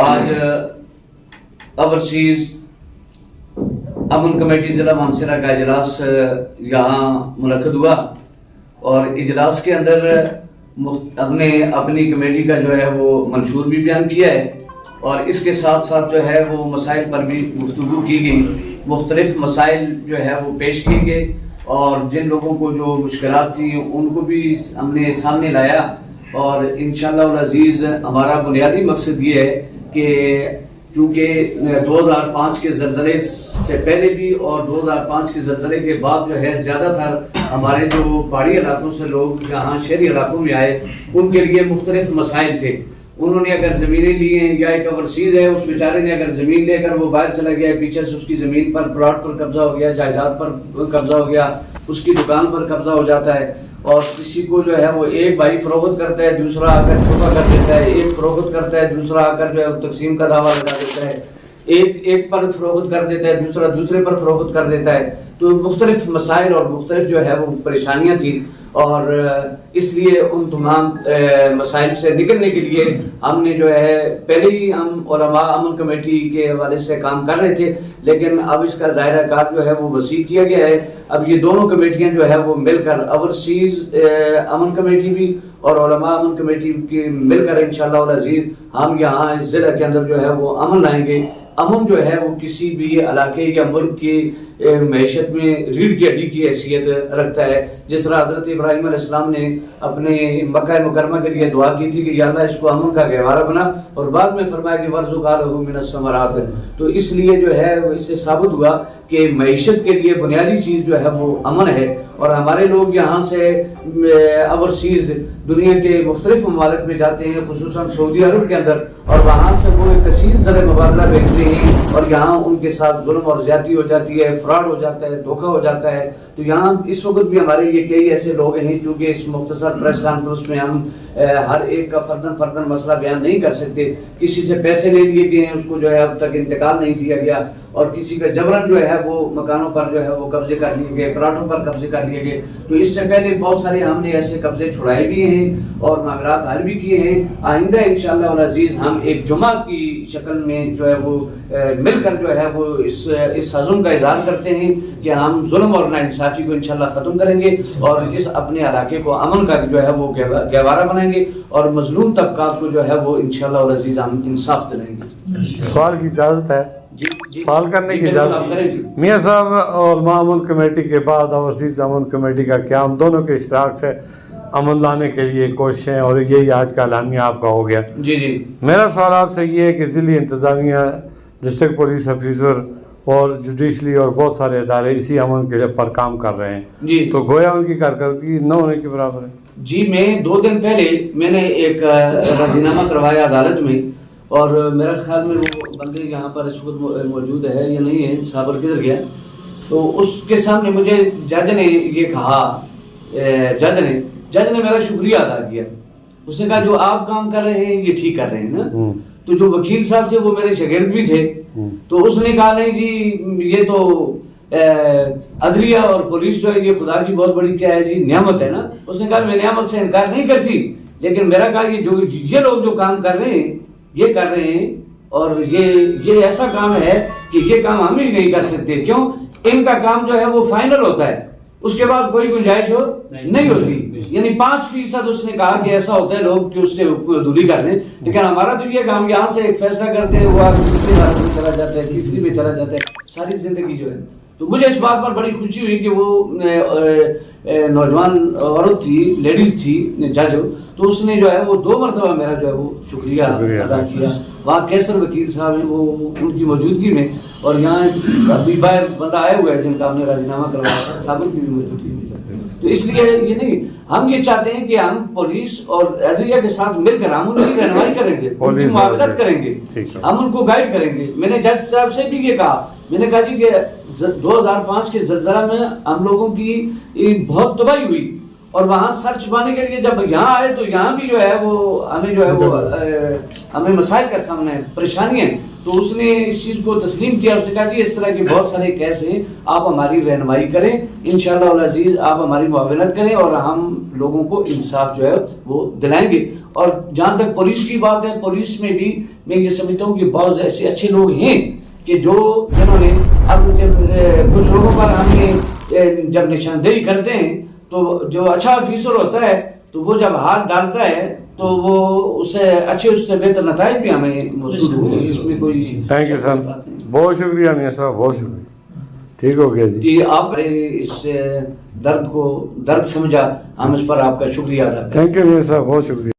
آج اوورسیز امن کمیٹی ضلع مانسہرہ کا اجلاس یہاں منعقد ہوا اور اجلاس کے اندر اپنی کمیٹی کا جو ہے وہ منشور بھی بیان کیا ہے اور اس کے ساتھ ساتھ جو ہے وہ مسائل پر بھی گفتگو کی گئی. مختلف مسائل جو ہے وہ پیش کیے گئے اور جن لوگوں کو جو مشکلات تھیں ان کو بھی ہم نے سامنے لایا اور انشاءاللہ العزیز ہمارا بنیادی مقصد یہ ہے کہ چونکہ 2005 کے زلزلے سے پہلے بھی اور 2005 کے زلزلے کے بعد جو ہے زیادہ تر ہمارے جو پہاڑی علاقوں سے لوگ یہاں شہری علاقوں میں آئے ان کے لیے مختلف مسائل تھے. انہوں نے اگر زمینیں لی ہیں یا ایک اوورسیز ہے اس بیچارے نے اگر زمین لے کر وہ باہر چلا گیا پیچھے سے اس کی زمین پر پلاٹ پر قبضہ ہو گیا, جائیداد پر قبضہ ہو گیا, اس کی دکان پر قبضہ ہو جاتا ہے اور کسی کو جو ہے وہ ایک بھائی فروخت کرتا ہے دوسرا آ کر شبہ کر دیتا ہے, ایک فروخت کرتا ہے دوسرا آ کر جو ہے تقسیم کا دعویٰ لگا دیتا ہے, ایک پر فروخت کر دیتا ہے دوسرا دوسرے پر فروخت کر دیتا ہے. تو مختلف مسائل اور مختلف جو ہے وہ پریشانیاں تھیں اور اس لیے ان تمام مسائل سے نکلنے کے لیے ہم نے جو ہے پہلے ہی ہم علماء امن کمیٹی کے حوالے سے کام کر رہے تھے لیکن اب اس کا دائرہ کار جو ہے وہ وسیع کیا گیا ہے. اب یہ دونوں کمیٹیاں جو ہے وہ مل کر اوورسیز امن کمیٹی بھی اور علماء امن کمیٹی کی مل کر انشاءاللہ العزیز ہم یہاں اس ضلع کے اندر جو ہے وہ امن لائیں گے. امن جو ہے وہ کسی بھی علاقے یا ملک کی معیشت میں ریڑھ کی ہڈی کی حیثیت رکھتا ہے. جس طرح حضرت ابراہیم علیہ السلام نے اپنے مکہ مکرمہ کے لیے دعا کی تھی کہ یا اللہ اس کو امن کا گہوارہ بنا اور بعد میں فرمایا کہ وارزق اہلہ من الثمرات. تو اس لیے جو ہے اس سے ثابت ہوا کہ معیشت کے لیے بنیادی چیز جو ہے وہ امن ہے اور ہمارے لوگ یہاں سے اوورسیز دنیا کے مختلف ممالک میں جاتے ہیں خصوصاً سعودی عرب کے اندر اور وہاں سے وہ ایک کثیر زر مبادلہ بھیجتے ہیں اور یہاں ان کے ساتھ ظلم اور زیادتی ہو جاتی ہے, فراڈ ہو جاتا ہے, دھوکہ ہو جاتا ہے. تو یہاں اس وقت بھی ہمارے یہ کئی ایسے لوگ ہیں چونکہ اس مختصر پریس کانفرنس میں ہم ہر ایک کا فرداً مسئلہ بیان نہیں کر سکتے. کسی سے پیسے لے لیے گئے ہیں اس کو جو ہے اب تک انتقال نہیں دیا گیا اور کسی کا جبراً جو ہے وہ مکانوں پر جو ہے وہ قبضے کر لیے گئے, پلاٹوں پر قبضے کر لیے گئے. تو اس سے پہلے بہت سارے ہم نے ایسے قبضے چھڑائے بھی ہیں اور معاملات حل بھی کیے ہیں. آئندہ انشاءاللہ العزیز ہم ایک جماعت کی شکل میں جو ہے وہ مل کر جو ہے وہ اس عزم کا اظہار کرتے ہیں کہ ہم ظلم اور ناانصافی کو انشاءاللہ ختم کریں گے اور اس اپنے علاقے کو امن کا جو ہے وہ گہوارہ بنائیں گے اور مظلوم طبقات کو جو ہے وہ انشاءاللہ العزیز ہم انصاف دلائیں گے. سوال کی اجازت ہے؟ سوال کرنے کی اجازت. میاں صاحب علماء امن کمیٹی کے بعد اوورسیز امن کمیٹی کا قیام دونوں کے اشتراک سے امن لانے کے لیے کوششیں اور یہی آج کا اعلامیہ آپ کا ہو گیا. جی میرا سوال آپ سے یہ ہے کہ ضلعی انتظامیہ, ڈسٹرکٹ پولیس آفیسر اور جوڈیشلی اور بہت سارے ادارے اسی امن کے پر کام کر رہے ہیں تو گویا ان کی کارکردگی نہ ہونے کے برابر ہے. جی میں 2 دن پہلے میں نے ایک راضی نامہ کروایا عدالت میں اور میرا خیال میں وہ بندے یہاں پر اس وقت موجود ہے یا نہیں ہے, صابر کدھر گیا, تو اس کے سامنے مجھے جج نے یہ کہا, جج نے میرا شکریہ ادا کیا. اس نے کہا جو آپ کام کر رہے ہیں یہ ٹھیک کر رہے ہیں نا. تو جو وکیل صاحب تھے وہ میرے شاگرد بھی تھے تو اس نے کہا نہیں جی یہ تو عدلیہ اور پولیس جو ہے یہ خدا کی بہت بڑی کیا ہے جی نعمت ہے نا. اس نے کہا میں نعمت سے انکار نہیں کرتی لیکن میرا کہا یہ لوگ جو کام کر رہے ہیں یہ کر رہے ہیں اور یہ ایسا کام ہے کہ یہ کام ہم ہی نہیں کر سکتے. کیوں؟ ان کا کام جو ہے وہ فائنل ہوتا ہے, اس کے بعد کوئی گنجائش نہیں ہوتی. یعنی 5% اس نے کہا کہ ایسا ہوتا ہے لوگ کہ اس کے حکم ادھوری کر دیں لیکن ہمارا تو یہ کام یہاں سے ایک فیصلہ کرتے ہیں وہ دوسری بات میں چلا جاتا ہے, تیسری میں چلا جاتا ہے ساری زندگی جو ہے. تو مجھے اس بات پر بڑی خوشی ہوئی کہ وہ نوجوان عورت تھی, لیڈیز تھی جج, تو اس نے جو ہے وہ 2 مرتبہ میرا جو ہے وہ شکریہ ادا کیا. وہاں کیسر وکیل صاحب ہیں وہ ان کی موجودگی میں اور یہاں ابھی باہر بندہ آئے ہوئے ہیں جن کا ہم نے راضی نامہ کروایا تھا صابر کی بھی موجودگی میں. تو اس لیے یہ نہیں, ہم یہ چاہتے ہیں کہ ہم پولیس اور عدلیہ کے ساتھ مل کر ہم ان کی رہنمائی کریں گے, ان کی معاونت کریں گے, ہم ان کو گائیڈ کریں گے. میں نے جج صاحب سے بھی یہ کہا, میں نے کہا جی کہ 2005 کے زلزلہ میں ہم لوگوں کی بہت تباہی ہوئی اور وہاں سر چھپانے کے لیے جب یہاں آئے تو یہاں بھی جو ہے وہ ہمیں جو ہے وہ ہمیں مسائل کا سامنا ہے, پریشانیاں ہیں. تو اس نے اس چیز کو تسلیم کیا, اس نے کہا کہ اس طرح کے بہت سارے کیس ہیں, آپ ہماری رہنمائی کریں, انشاءاللہ العزیز آپ ہماری معاونت کریں اور ہم لوگوں کو انصاف جو ہے وہ دلائیں گے. اور جہاں تک پولیس کی بات ہے, پولیس میں بھی میں یہ سمجھتا ہوں کہ بہت ایسے اچھے لوگ ہیں کہ جنہوں نے اب جب کچھ لوگوں پر ہم نے جب نشاندہی کرتے ہیں تو جو اچھا آفیسر ہوتا ہے تو وہ جب ہاتھ ڈالتا ہے تو وہ اس سے بہتر نتائج بھی ہمیں موصول ہوئے. اس میں کوئی تھینک یو سر, بہت شکریہ میاں صاحب, بہت شکریہ. ٹھیک ہو گیا جی, آپ اس درد سمجھا, ہم اس پر آپ کا شکریہ ادا کریں. تھینک یو میاں صاحب, بہت شکریہ.